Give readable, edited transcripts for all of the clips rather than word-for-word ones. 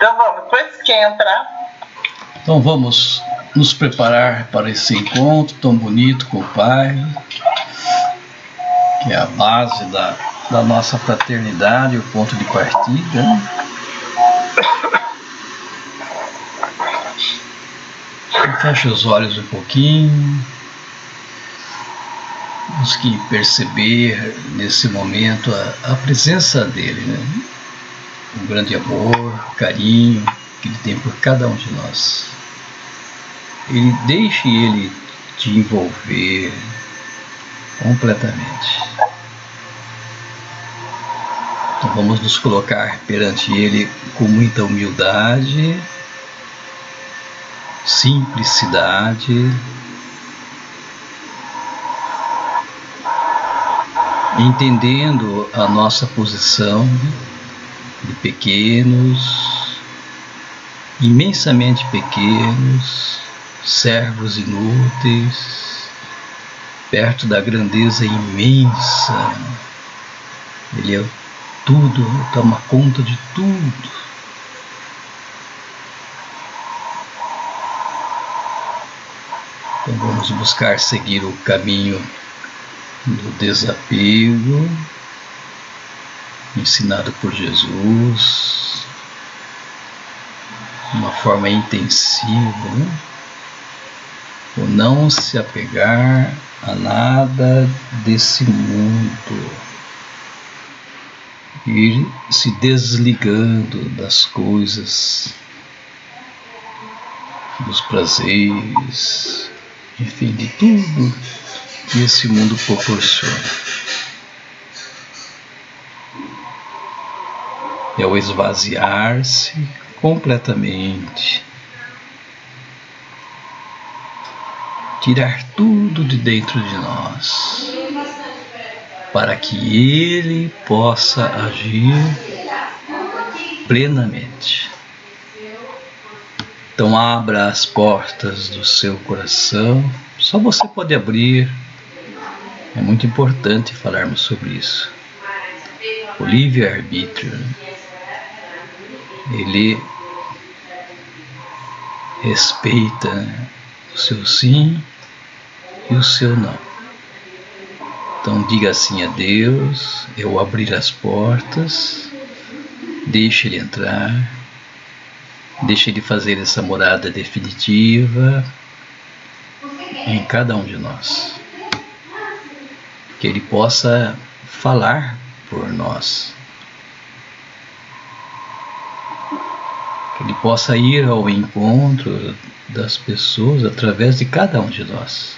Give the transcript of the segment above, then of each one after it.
Então vamos, depois esquenta. Então vamos nos preparar para esse encontro tão bonito com o Pai, que é a base da nossa fraternidade, o ponto de partida. Feche os olhos um pouquinho. Temos que perceber nesse momento a presença dele, né? O grande amor, o carinho que ele tem por cada um de nós. Deixe ele te envolver completamente. Então vamos nos colocar perante ele com muita humildade, simplicidade, entendendo a nossa posição de pequenos, imensamente pequenos, servos inúteis, perto da grandeza imensa. Ele é tudo, toma conta de tudo. Então vamos buscar seguir o caminho do desapego, ensinado por Jesus, de uma forma intensiva, né? O não se apegar a nada desse mundo, ir se desligando das coisas, dos prazeres, enfim, de tudo que esse mundo proporciona. É o esvaziar-se completamente, tirar tudo de dentro de nós, para que ele possa agir plenamente. Então abra as portas do seu coração, só você pode abrir. É muito importante falarmos sobre isso. O livre-arbítrio, ele respeita o seu sim e o seu não. Então diga sim a Deus, eu abrir as portas, deixe ele entrar, deixe ele fazer essa morada definitiva em cada um de nós. Que ele possa falar por nós. Que ele possa ir ao encontro das pessoas através de cada um de nós.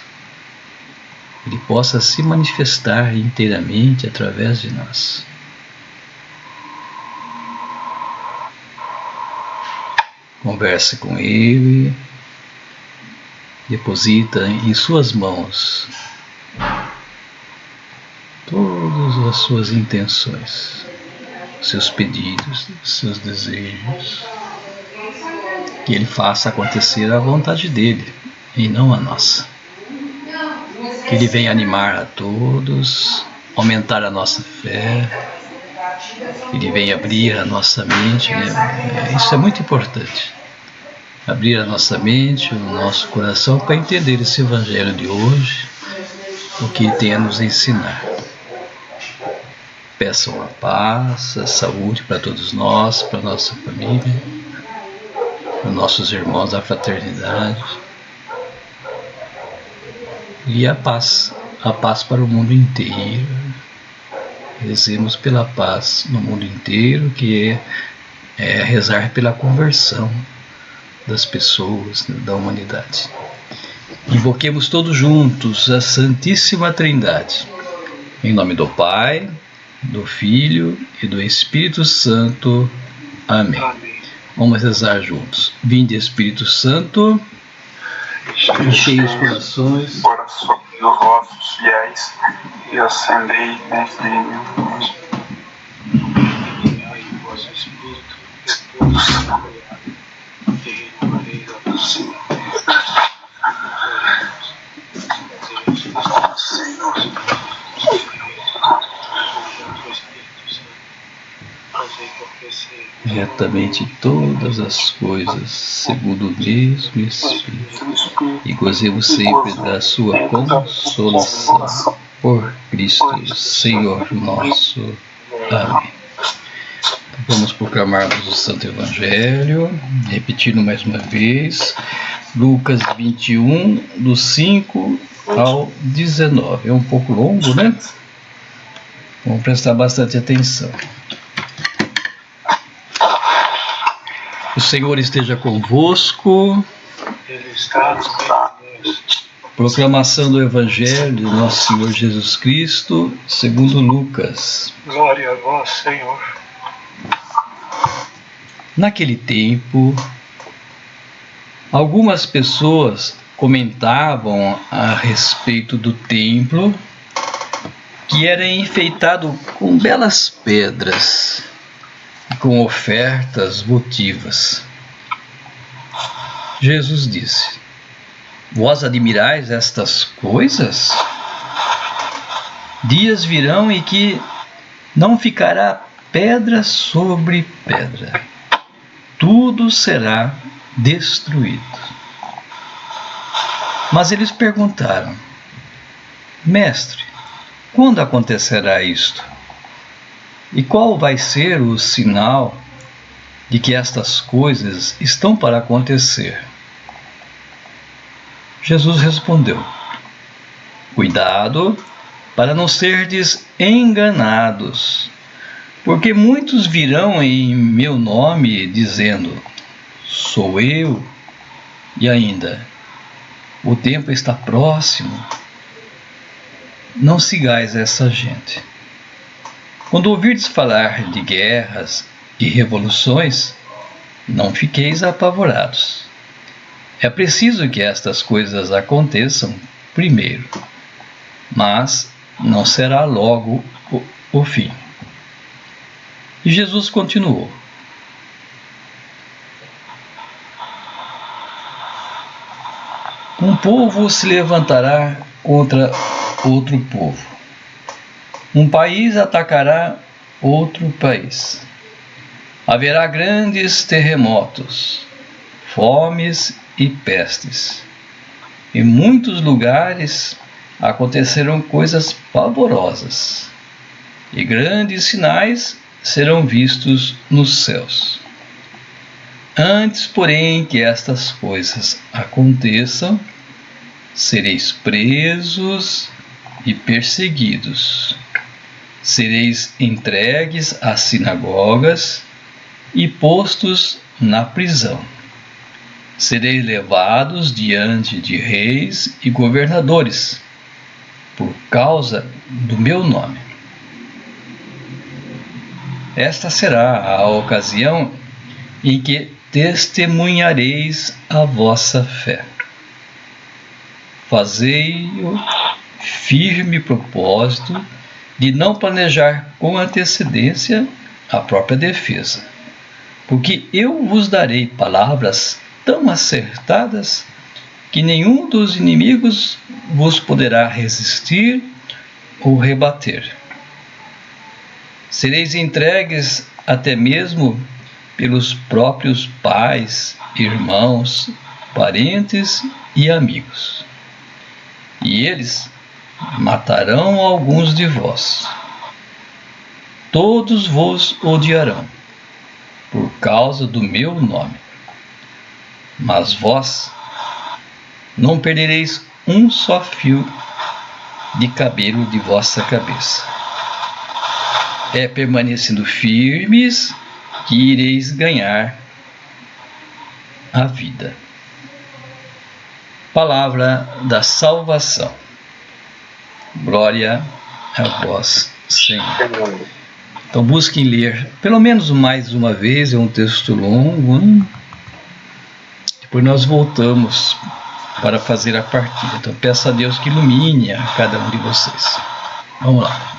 Ele possa se manifestar inteiramente através de nós. Converse com ele, deposita em suas mãos todas as suas intenções, seus pedidos, seus desejos. Que ele faça acontecer a vontade dele e não a nossa. Que ele venha animar a todos, aumentar a nossa fé, que ele venha abrir a nossa mente, né? Isso é muito importante. Abrir a nossa mente, o nosso coração, para entender esse evangelho de hoje, o que ele tem a nos ensinar. Peçam a paz, a saúde para todos nós, para a nossa família, para nossos irmãos da fraternidade. E a paz para o mundo inteiro. Rezemos pela paz no mundo inteiro, que é rezar pela conversão das pessoas, da humanidade. Invoquemos todos juntos a Santíssima Trindade. Em nome do Pai, do Filho e do Espírito Santo. Amém. Vamos rezar juntos. Vinde, Espírito Santo, enchei os corações dos vossos fiéis e acendei neste luz. Enviai o vosso Espírito e tudo se renovará, e renovareis a vossa mente. Senhor, fazei com que retamente todas as coisas, segundo o mesmo Espírito, e gozemos sempre da sua consolação. Por Cristo, Senhor nosso. Amém. Vamos proclamarmos o Santo Evangelho, repetindo mais uma vez, Lucas 21, do 5 ao 19. É um pouco longo, né? Vamos prestar bastante atenção. O Senhor esteja convosco. Ele está no meio de nós. Proclamação do Evangelho do nosso Senhor Jesus Cristo, segundo Lucas. Glória a vós, Senhor. Naquele tempo, algumas pessoas comentavam a respeito do templo, que era enfeitado com belas pedras e com ofertas votivas. Jesus disse: vós admirais estas coisas? Dias virão em que não ficará pedra sobre pedra. Tudo será destruído. Mas eles perguntaram: Mestre, quando acontecerá isto? E qual vai ser o sinal de que estas coisas estão para acontecer? Jesus respondeu: cuidado para não serdes enganados, porque muitos virão em meu nome dizendo: sou eu, e ainda: o tempo está próximo. Não sigais essa gente. Quando ouvirdes falar de guerras e revoluções, não fiqueis apavorados. É preciso que estas coisas aconteçam primeiro, mas não será logo o fim. E Jesus continuou: um povo se levantará contra outro povo. Um país atacará outro país. Haverá grandes terremotos, fomes e pestes. Em muitos lugares acontecerão coisas pavorosas, e grandes sinais serão vistos nos céus. Antes, porém, que estas coisas aconteçam, sereis presos e perseguidos. Sereis entregues às sinagogas e postos na prisão. Sereis levados diante de reis e governadores, por causa do meu nome. Esta será a ocasião em que testemunhareis a vossa fé. Fazei-o firme propósito de não planejar com antecedência a própria defesa, porque eu vos darei palavras tão acertadas que nenhum dos inimigos vos poderá resistir ou rebater. Sereis entregues até mesmo pelos próprios pais, irmãos, parentes e amigos. E eles matarão alguns de vós. Todos vos odiarão, por causa do meu nome. Mas vós não perdereis um só fio de cabelo de vossa cabeça. É permanecendo firmes que ireis ganhar a vida. Palavra da salvação. Glória a vós, Senhor. Então busquem ler pelo menos mais uma vez, é um texto longo. Depois nós voltamos para fazer a partida. Então peço a Deus que ilumine a cada um de vocês. Vamos lá.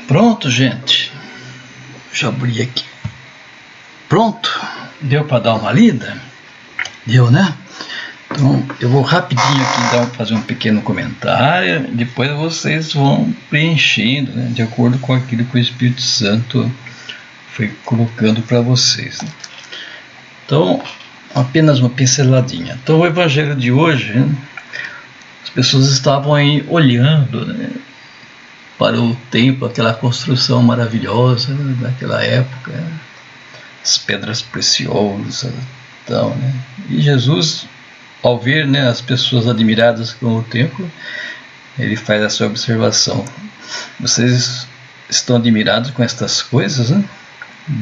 Pronto, gente. Deixa eu abrir aqui. Pronto. Deu para dar uma lida? Deu, né? Então, eu vou rapidinho aqui fazer um pequeno comentário. Depois vocês vão preenchendo, né, de acordo com aquilo que o Espírito Santo foi colocando para vocês, né? Então, apenas uma pinceladinha. Então, o Evangelho de hoje, né, as pessoas estavam aí olhando, né, para o templo, aquela construção maravilhosa, né, daquela época, né, as pedras preciosas, tal, né? E Jesus, ao ver, né, as pessoas admiradas com o templo, ele faz essa observação: vocês estão admirados com estas coisas, né?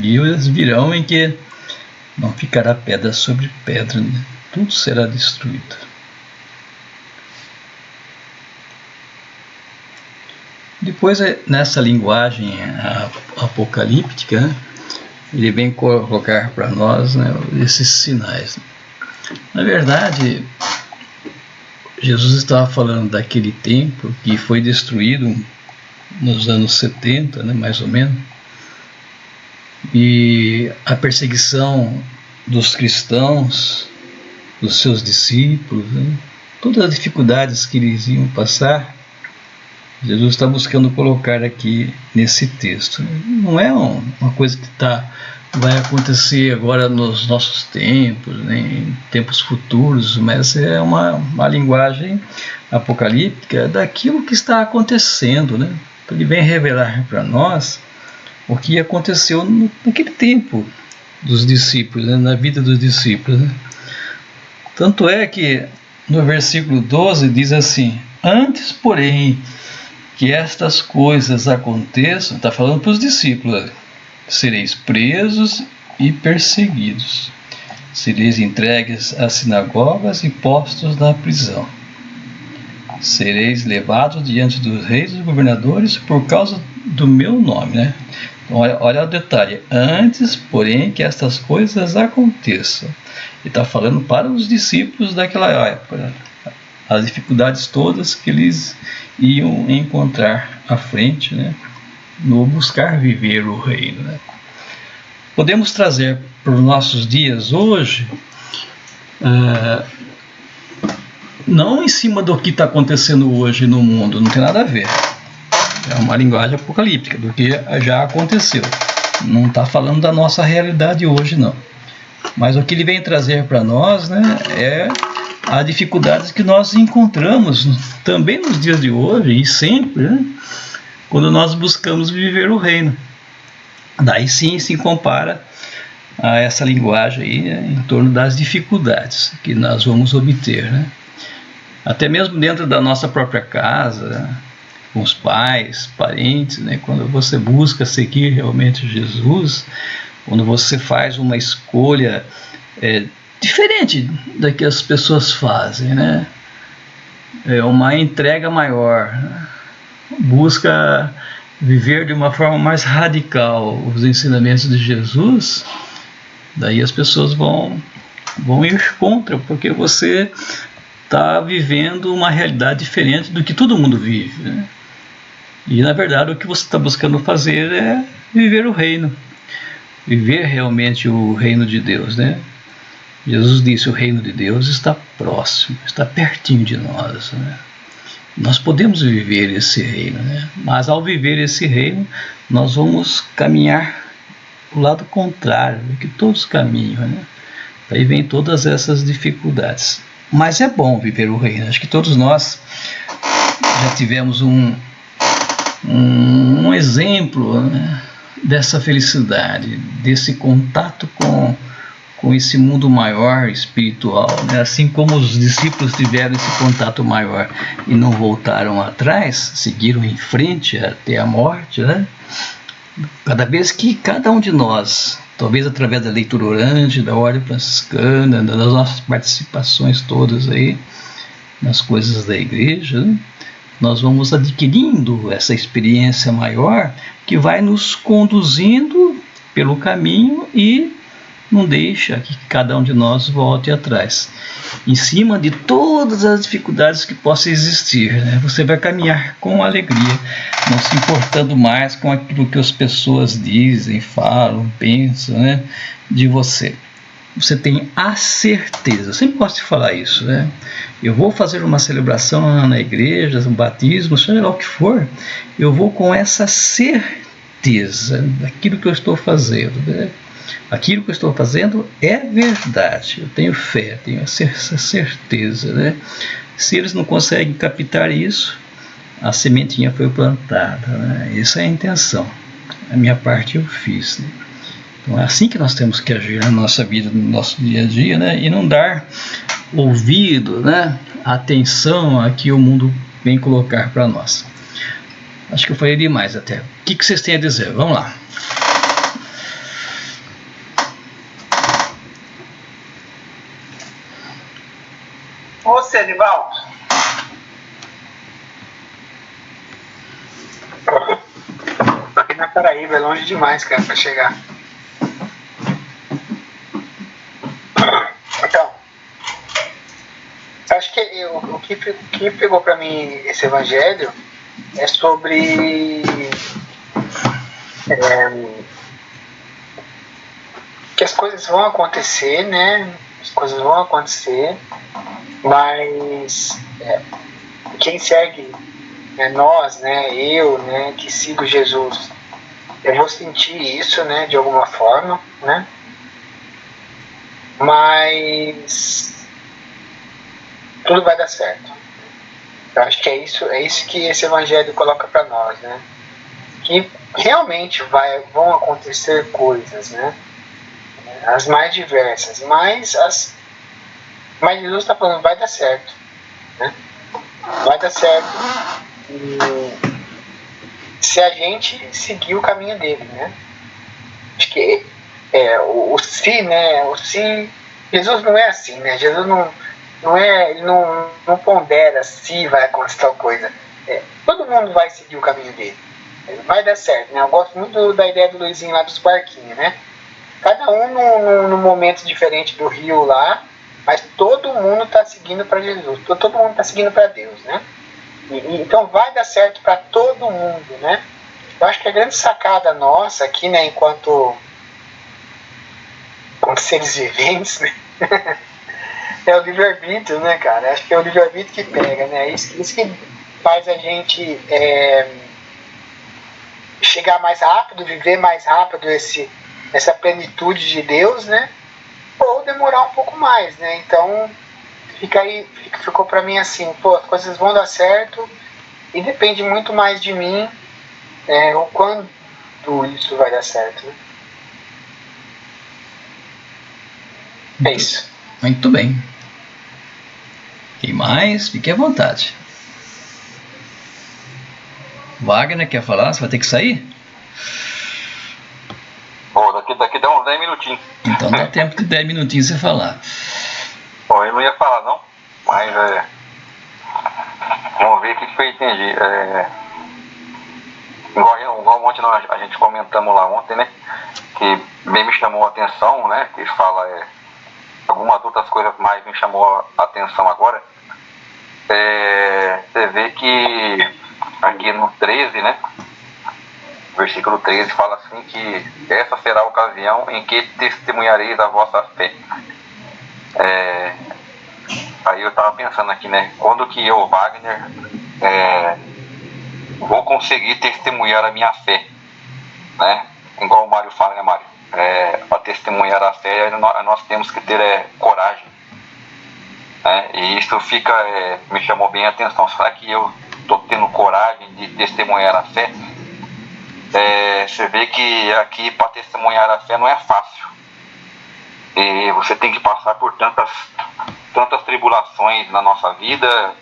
E eles virão em que não ficará pedra sobre pedra, né? Tudo será destruído. Depois, nessa linguagem apocalíptica, né, ele vem colocar para nós, né, esses sinais. Na verdade, Jesus estava falando daquele templo que foi destruído nos anos 70, né, mais ou menos, e a perseguição dos cristãos, dos seus discípulos, né, todas as dificuldades que eles iam passar, Jesus está buscando colocar aqui nesse texto. Não é uma coisa que vai acontecer agora nos nossos tempos, né, em tempos futuros, mas é uma linguagem apocalíptica daquilo que está acontecendo, né? Então, ele vem revelar para nós o que aconteceu naquele tempo dos discípulos, né, na vida dos discípulos, né? Tanto é que no versículo 12 diz assim: antes, porém, que estas coisas aconteçam, está falando para os discípulos, sereis presos e perseguidos, sereis entregues às sinagogas e postos na prisão, sereis levados diante dos reis e dos governadores por causa do meu nome, né? Então, olha o detalhe: antes, porém, que estas coisas aconteçam. Ele está falando para os discípulos daquela época, né? As dificuldades todas que eles iam encontrar à frente, né, no buscar viver o reino, né? Podemos trazer para os nossos dias hoje, não em cima do que está acontecendo hoje no mundo, não tem nada a ver. É uma linguagem apocalíptica do que já aconteceu. Não está falando da nossa realidade hoje, não. Mas o que ele vem trazer para nós, né, é as dificuldades que nós encontramos também nos dias de hoje e sempre, né, quando nós buscamos viver o reino. Daí sim se compara a essa linguagem aí, né, em torno das dificuldades que nós vamos obter, né? Até mesmo dentro da nossa própria casa, com os pais, parentes, né, quando você busca seguir realmente Jesus, quando você faz uma escolha diferente da que as pessoas fazem, né? É uma entrega maior, né? Busca viver de uma forma mais radical os ensinamentos de Jesus, daí as pessoas vão ir contra, porque você está vivendo uma realidade diferente do que todo mundo vive, né? E na verdade o que você está buscando fazer é viver o reino, viver realmente o reino de Deus, né? Jesus disse: o reino de Deus está próximo, está pertinho de nós, né? Nós podemos viver esse reino, né? Mas ao viver esse reino, nós vamos caminhar do lado contrário do que todos caminham, né? Aí vem todas essas dificuldades. Mas é bom viver o reino. Acho que todos nós já tivemos um exemplo, né, dessa felicidade, desse contato com esse mundo maior espiritual, né? Assim como os discípulos tiveram esse contato maior e não voltaram atrás, seguiram em frente até a morte, né? Cada vez que cada um de nós, talvez através da leitura orante, da ordem franciscana, das nossas participações todas aí nas coisas da igreja, né, nós vamos adquirindo essa experiência maior que vai nos conduzindo pelo caminho e não deixa que cada um de nós volte atrás. Em cima de todas as dificuldades que possam existir, né? Você vai caminhar com alegria, não se importando mais com aquilo que as pessoas dizem, falam, pensam, né, de você. Você tem a certeza, eu sempre gosto de falar isso, né? Eu vou fazer uma celebração na igreja, um batismo, seja lá o que for, eu vou com essa certeza daquilo que eu estou fazendo, né? Aquilo que eu estou fazendo é verdade, eu tenho fé, tenho essa certeza, né? Se eles não conseguem captar isso, a sementinha foi plantada, né? Essa é a intenção, a minha parte eu fiz, né? Então é assim que nós temos que agir na nossa vida, no nosso dia a dia, né? E não dar ouvido, né, atenção a que o mundo vem colocar para nós. Acho que eu falei demais até. O que vocês têm a dizer? Vamos lá. Você, Edivaldo. Aqui na Paraíba é longe demais, cara, pra chegar. Então, acho que o que pegou pra mim esse evangelho é sobre que as coisas vão acontecer, né? As coisas vão acontecer, mas quem segue, né, nós, né, eu, né, que sigo Jesus, eu vou sentir isso, né, de alguma forma, né? Mas tudo vai dar certo. Eu acho que é isso que esse evangelho coloca para nós, né? Que realmente vão acontecer coisas, né? As mais diversas, mas Jesus está falando, vai dar certo, né? Vai dar certo se a gente seguir o caminho dele, né? Acho que o se, né? O se, Jesus não é assim, né? Jesus ele não pondera se vai acontecer tal coisa. Todo mundo vai seguir o caminho dele. Vai dar certo, né? Eu gosto muito da ideia do Luizinho lá dos barquinhos, né? Cada um num momento diferente do rio lá, mas todo mundo está seguindo para Jesus, todo mundo está seguindo para Deus, né? Então vai dar certo para todo mundo, né? Eu acho que a grande sacada nossa aqui, né, enquanto seres viventes, né? É o livre-arbítrio, né, cara? Acho que é o livre-arbítrio que pega, né? Isso que faz a gente chegar mais rápido, viver mais rápido essa plenitude de Deus, né? Ou demorar um pouco mais, né? Então ficou para mim assim, pô, as coisas vão dar certo e depende muito mais de mim, o quando isso vai dar certo, né? É isso. Muito bem. Quem mais? Fique à vontade. Wagner, quer falar? Você vai ter que sair? Bom, daqui dá uns 10 minutinhos. Então dá tempo de 10 minutinhos você falar. Bom, eu não ia falar não, mas vamos ver o que eu entendi. Igual ontem a gente comentamos lá ontem, né? Que bem me chamou a atenção, né? Que fala algumas outras coisas mais me chamou a atenção agora. Você vê que aqui no 13, né? Versículo 13 fala assim que essa será a ocasião em que testemunhareis a vossa fé. Aí eu estava pensando aqui, né? Quando que eu, Wagner, vou conseguir testemunhar a minha fé, né? Igual o Mário fala, né, Mário? Para testemunhar a fé, nós temos que ter coragem, né? E isso me chamou bem a atenção. Será que eu estou tendo coragem de testemunhar a fé? Você vê que aqui para testemunhar a fé não é fácil. E você tem que passar por tantas tribulações na nossa vida,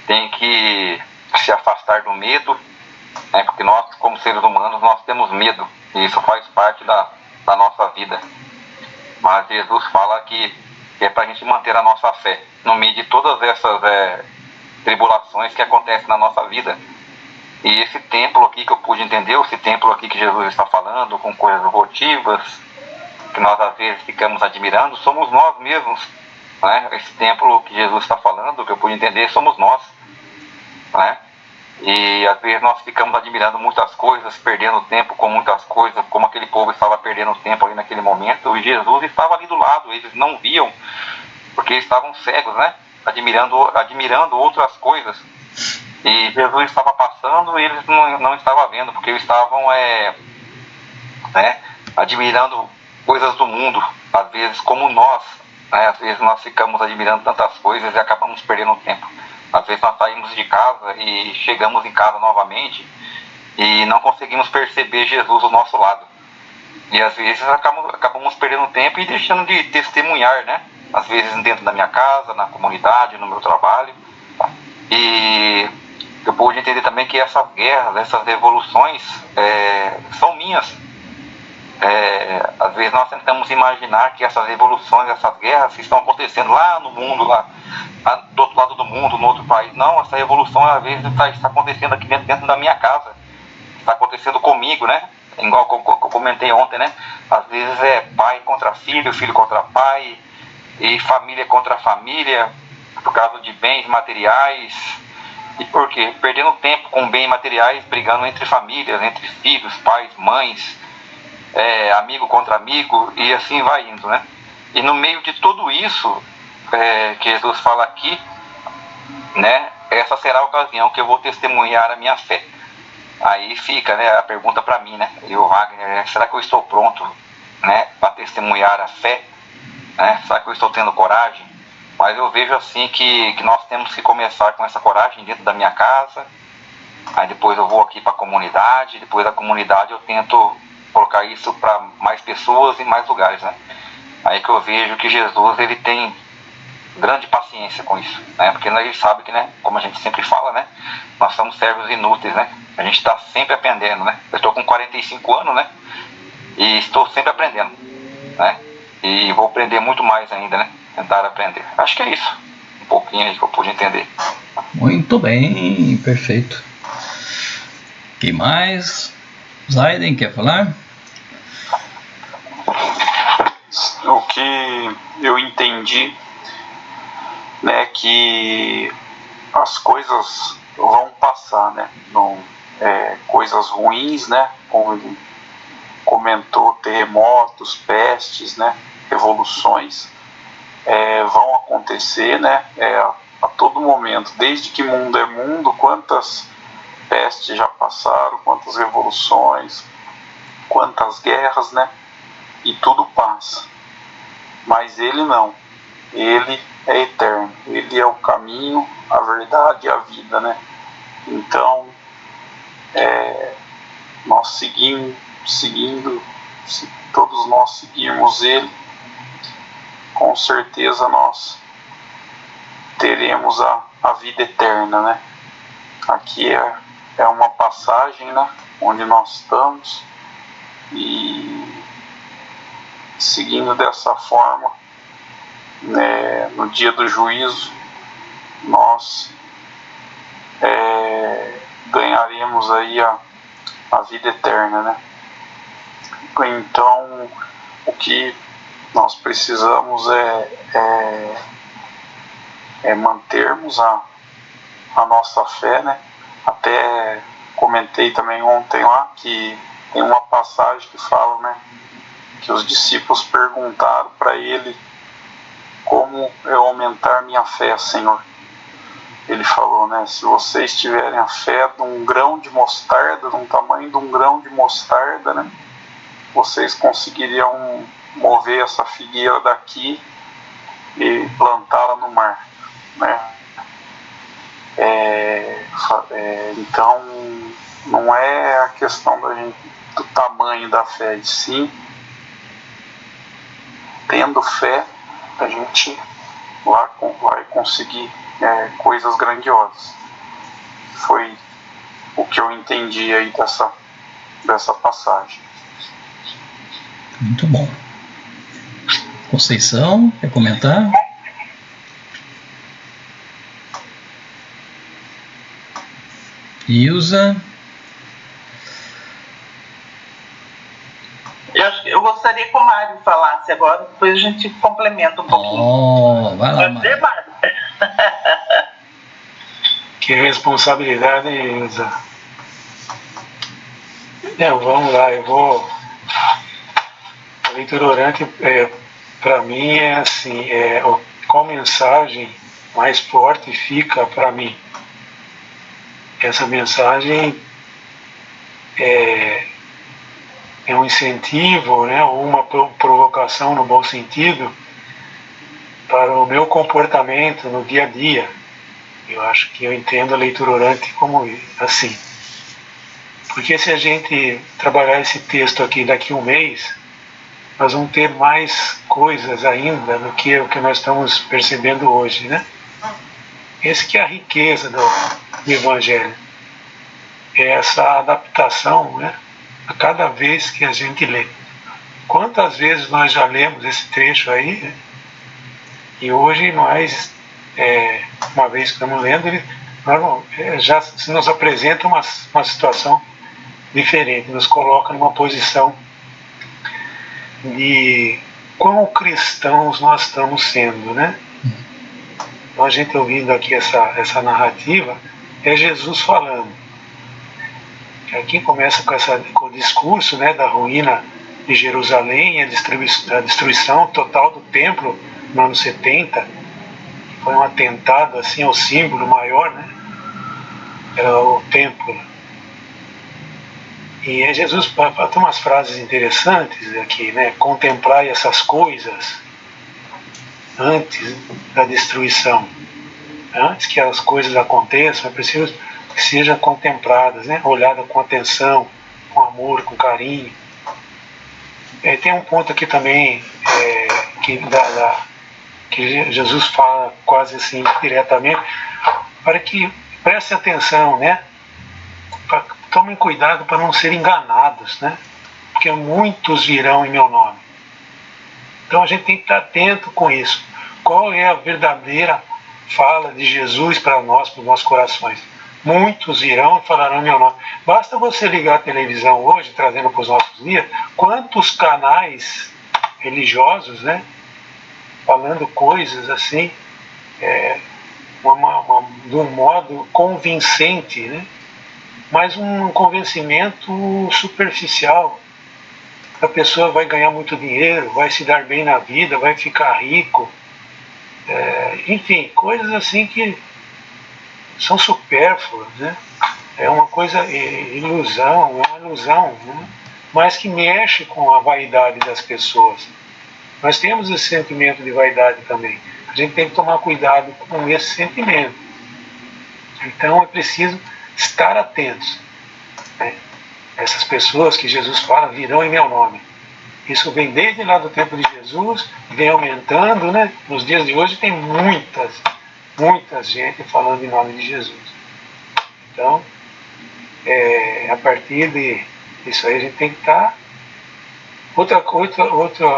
tem que se afastar do medo, né? Porque nós, como seres humanos, nós temos medo, e isso faz parte da nossa vida. Mas Jesus fala que é para a gente manter a nossa fé no meio de todas essas tribulações que acontecem na nossa vida. E esse templo aqui que eu pude entender, esse templo aqui que Jesus está falando, com coisas votivas, que nós às vezes ficamos admirando, somos nós mesmos, né? Esse templo que Jesus está falando, que eu pude entender, somos nós, né? E às vezes nós ficamos admirando muitas coisas, perdendo tempo com muitas coisas, como aquele povo estava perdendo tempo ali naquele momento, e Jesus estava ali do lado, eles não viam, porque estavam cegos, né? Admirando outras coisas. E Jesus estava passando e eles não estavam vendo, porque eles estavam né, admirando coisas do mundo, às vezes como nós, né? Às vezes nós ficamos admirando tantas coisas e acabamos perdendo tempo. Às vezes nós saímos de casa e chegamos em casa novamente e não conseguimos perceber Jesus ao nosso lado. E às vezes acabamos perdendo tempo e deixando de testemunhar, né? Às vezes dentro da minha casa, na comunidade, no meu trabalho. E eu pude entender também que essas guerras, essas revoluções são minhas. Às vezes nós tentamos imaginar que essas revoluções, essas guerras estão acontecendo lá no mundo, lá do outro lado do mundo, no outro país. Não, essa revolução às vezes está acontecendo aqui dentro da minha casa, está acontecendo comigo, né? Igual eu comentei ontem, né? Às vezes é pai contra filho, filho contra pai, e família contra família, por causa de bens materiais. E por quê? Perdendo tempo com bens materiais, brigando entre famílias, entre filhos, pais, mães, amigo contra amigo, e assim vai indo, né? E no meio de tudo isso que Jesus fala aqui, né? Essa será a ocasião que eu vou testemunhar a minha fé. Aí fica, né, a pergunta para mim, né? E o Wagner, será que eu estou pronto, né, para testemunhar a fé? Né? Será que eu estou tendo coragem? Mas eu vejo assim que nós temos que começar com essa coragem dentro da minha casa. Aí depois eu vou aqui para a comunidade. Depois da comunidade eu tento colocar isso para mais pessoas e mais lugares, né? Aí que eu vejo que Jesus, ele tem grande paciência com isso, né? Porque ele sabe que, né, como a gente sempre fala, né, nós somos servos inúteis, né? A gente está sempre aprendendo, né? Eu estou com 45 anos, né? E estou sempre aprendendo, né? E vou aprender muito mais ainda, né? Tentar aprender. Acho que é isso. Um pouquinho aí que eu pude entender. Muito bem, perfeito. O que mais? Zaiden, quer falar? O que eu entendi, né, que as coisas vão passar, né? Não, coisas ruins, né? Como ele comentou, terremotos, pestes, né? Revoluções vão acontecer, né? A todo momento, desde que mundo é mundo, quantas pestes já passaram, quantas revoluções, quantas guerras, né? E tudo passa. Mas ele não. Ele é eterno. Ele é o caminho, a verdade e a vida, né? Então, nós seguindo, se todos nós seguirmos ele, com certeza nós teremos a vida eterna, né? Aqui é uma passagem, né? Onde nós estamos, e seguindo dessa forma, né, no dia do juízo, nós ganharemos aí a vida eterna, né? Então, o que nós precisamos é mantermos a nossa fé, né? Até comentei também ontem lá que tem uma passagem que fala, né, que os discípulos perguntaram para ele: como eu aumentar minha fé, Senhor? Ele falou, né, se vocês tiverem a fé de um grão de mostarda, de um tamanho de um grão de mostarda, né, vocês conseguiriam mover essa figueira daqui e plantá-la no mar, né? Então, não é a questão do tamanho da fé, e sim, tendo fé, a gente vai conseguir coisas grandiosas. Foi o que eu entendi aí dessa passagem. Muito bom. Conceição, quer comentar? Ilza? Eu gostaria que o Mário falasse agora, depois a gente complementa um pouquinho. Vai lá, Mário. Que responsabilidade, Ilza. Vamos lá, a leitura orante, para mim, é assim, qual mensagem mais forte fica para mim? Essa mensagem é um incentivo, né, ou uma provocação no bom sentido para o meu comportamento no dia a dia. Eu acho que eu entendo a leitura orante como assim. Porque se a gente trabalhar esse texto aqui daqui a um mês, nós vamos ter mais coisas ainda do que o que nós estamos percebendo hoje, né? Esse que é a riqueza do Evangelho. É essa adaptação, né, a cada vez que a gente lê. Quantas vezes nós já lemos esse trecho aí, né? E hoje nós, uma vez que estamos lendo, ele já se nos apresenta uma situação diferente, nos coloca numa posição de quão cristãos nós estamos sendo, né? Então a gente ouvindo aqui essa narrativa, é Jesus falando. Aqui começa com o discurso, né, da ruína de Jerusalém, a destruição total do templo no ano 70, foi um atentado assim ao símbolo maior, né? Era o templo. E Jesus tem umas frases interessantes aqui, né? Contemplai essas coisas antes da destruição. Antes que as coisas aconteçam, é preciso que sejam contempladas, né? Olhada com atenção, com amor, com carinho. Tem um ponto aqui também que Jesus fala quase assim diretamente, para que prestem atenção, né? Tomem cuidado para não serem enganados, né? Porque muitos virão em meu nome. Então a gente tem que estar atento com isso. Qual é a verdadeira fala de Jesus para nós, para os nossos corações? Muitos virão e falarão em meu nome. Basta você ligar a televisão hoje, trazendo para os nossos dias, quantos canais religiosos, né, falando coisas assim, de um modo convincente, né, mas um convencimento superficial. A pessoa vai ganhar muito dinheiro, vai se dar bem na vida, vai ficar rico, enfim, coisas assim que são supérfluas, né? É uma coisa, ilusão, é uma ilusão, né? Mas que mexe com a vaidade das pessoas. Nós temos esse sentimento de vaidade também. A gente tem que tomar cuidado com esse sentimento. Então é preciso estar atentos, né? Essas pessoas que Jesus fala virão em meu nome. Isso vem desde lá do tempo de Jesus, vem aumentando, né? Nos dias de hoje tem muita gente falando em nome de Jesus. Então, a partir disso aí a gente tem que estar. Outra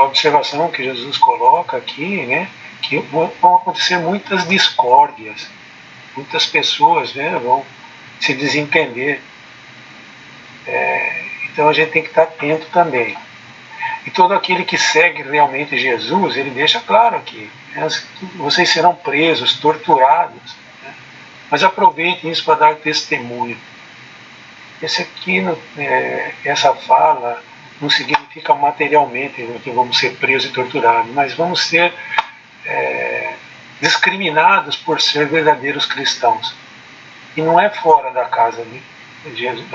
observação que Jesus coloca aqui, né? Que vão acontecer muitas discórdias, muitas pessoas, né, vão se desentender. Então a gente tem que estar atento também. E todo aquele que segue realmente Jesus, ele deixa claro aqui, né, vocês serão presos, torturados, né, mas aproveitem isso para dar testemunho. Essa fala não significa materialmente que vamos ser presos e torturados, mas vamos ser discriminados por ser verdadeiros cristãos. E não é fora da casa de Jesus,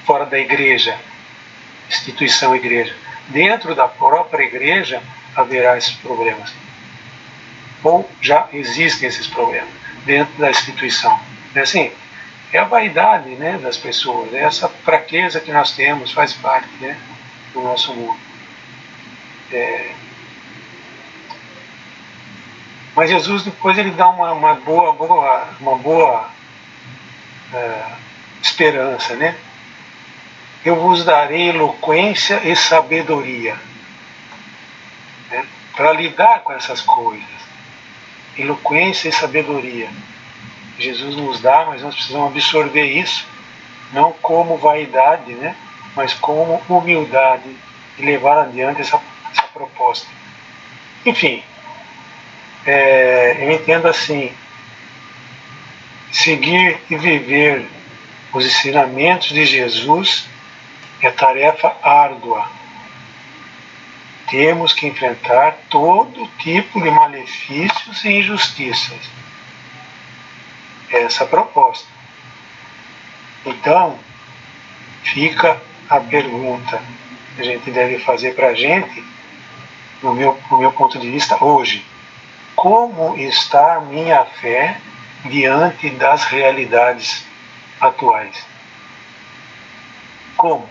fora da igreja, instituição igreja. Dentro da própria igreja haverá esses problemas. Ou já existem esses problemas dentro da instituição. Assim, é a vaidade, né, das pessoas, é essa fraqueza que nós temos, faz parte, né, do nosso mundo. Mas Jesus depois ele dá uma boa esperança, né? Eu vos darei eloquência e sabedoria, né, para lidar com essas coisas. Eloquência e sabedoria. Jesus nos dá, mas nós precisamos absorver isso, não como vaidade, né, mas como humildade e levar adiante essa proposta. Enfim, eu entendo assim, seguir e viver os ensinamentos de Jesus é tarefa árdua. Temos que enfrentar todo tipo de malefícios e injustiças. Essa é a proposta. Então, fica a pergunta que a gente deve fazer para a gente, no meu ponto de vista, hoje. Como está a minha fé diante das realidades atuais? Como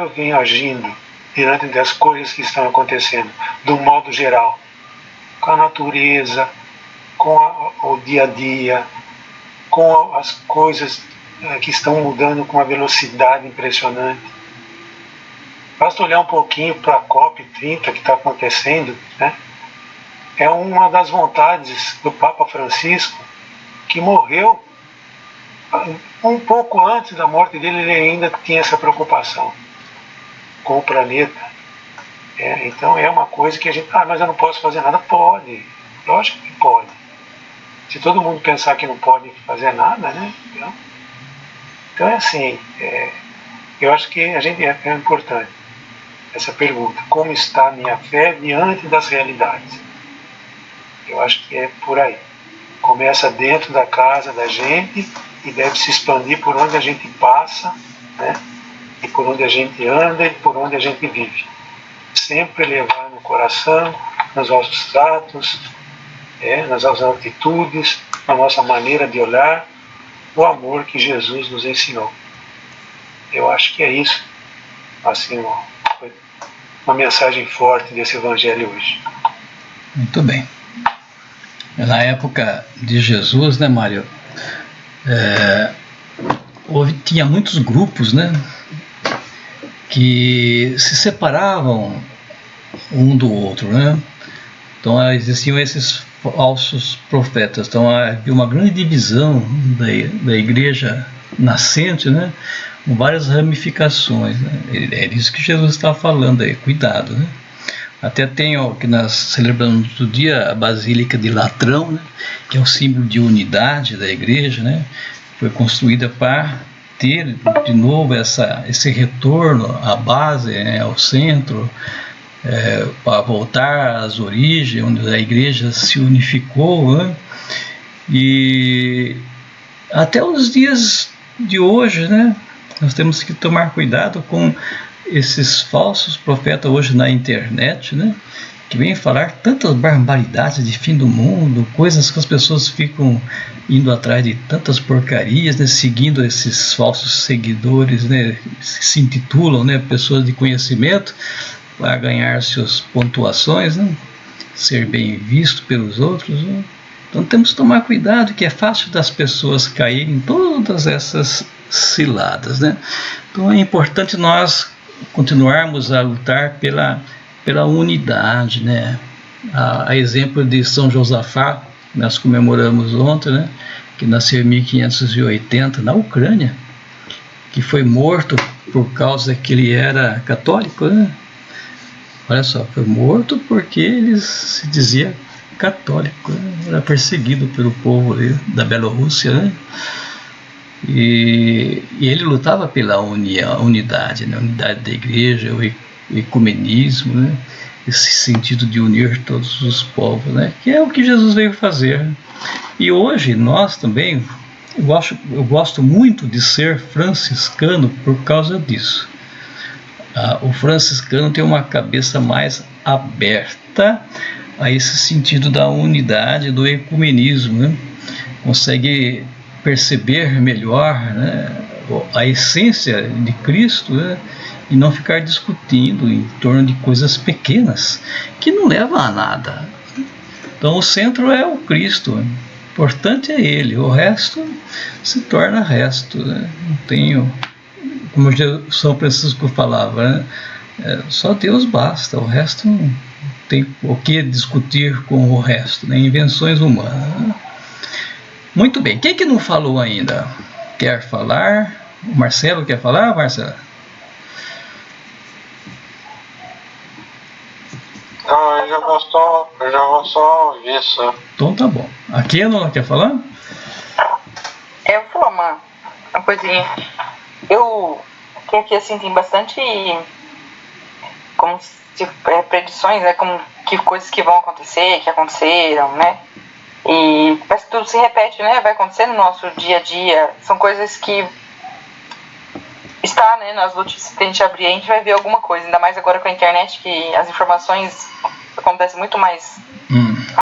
eu venho agindo diante das coisas que estão acontecendo, do modo geral, com a natureza, com o dia a dia, com as coisas que estão mudando com uma velocidade impressionante. Basta olhar um pouquinho para a COP30 que está acontecendo, né? É uma das vontades do Papa Francisco, que morreu um pouco antes da morte dele. Ele ainda tinha essa preocupação com o planeta. Então é uma coisa que a gente... mas eu não posso fazer nada. Pode, lógico que pode. Se todo mundo pensar que não pode fazer nada, né? Então é assim, eu acho que a gente é importante essa pergunta: como está a minha fé diante das realidades? Eu acho que é por aí. Começa dentro da casa da gente e deve se expandir por onde a gente passa, né? E por onde a gente anda e por onde a gente vive. Sempre levar no coração, nos nossos atos, nas nossas atitudes, na nossa maneira de olhar, o amor que Jesus nos ensinou. Eu acho que é isso, assim, uma mensagem forte desse evangelho hoje. Muito bem. Na época de Jesus, né, Mário, tinha muitos grupos, né, que se separavam um do outro, né? Então existiam esses falsos profetas. Então havia uma grande divisão da igreja nascente, né, com várias ramificações, né? É isso que Jesus está falando aí, cuidado, né? Até tem o que nós celebramos no dia, a Basílica de Latrão, né, que é o símbolo de unidade da igreja, né? Foi construída para ter de novo esse retorno à base, ao centro, para voltar às origens, onde a igreja se unificou, né? E até os dias de hoje, né, nós temos que tomar cuidado com esses falsos profetas hoje na internet, né, que vêm falar tantas barbaridades de fim do mundo, coisas que as pessoas ficam indo atrás de tantas porcarias, né, seguindo esses falsos seguidores, né, que se intitulam, né, pessoas de conhecimento, para ganhar suas pontuações, né, ser bem visto pelos outros, né. Então temos que tomar cuidado, que é fácil das pessoas caírem em todas essas ciladas, né. Então é importante nós continuarmos a lutar pela unidade, né. A exemplo de São Josafá, que nós comemoramos ontem, né, que nasceu em 1580 na Ucrânia, que foi morto por causa que ele era católico, né. Olha só, foi morto porque ele se dizia católico, né? Era perseguido pelo povo da Bielorrússia, né? E ele lutava pela unidade, né? A unidade da igreja, o ecumenismo, né? Esse sentido de unir todos os povos, né? Que é o que Jesus veio fazer. E hoje nós também, eu gosto muito de ser franciscano por causa disso. O franciscano tem uma cabeça mais aberta a esse sentido da unidade, do ecumenismo, né? Consegue perceber melhor, né, a essência de Cristo, né, e não ficar discutindo em torno de coisas pequenas que não levam a nada. Então o centro é o Cristo, o importante é Ele, o resto se torna resto, né? Não tenho, como São Francisco falava, né, só Deus basta, o resto não tem o que discutir com o resto, né? Invenções humanas, né? Muito bem, quem que não falou ainda? Quer falar? O Marcelo quer falar, Marcelo? já vou só ouvir isso. Então tá bom. A Kenon quer falar? Eu vou falar uma coisinha. Que aqui assim tem bastante como se, predições, né? Como que coisas que vão acontecer, que aconteceram, né? E parece que tudo se repete, né? Vai acontecer no nosso dia a dia. São coisas que está, né, nas notícias que a gente abrir, a gente vai ver alguma coisa. Ainda mais agora com a internet, que as informações acontecem muito mais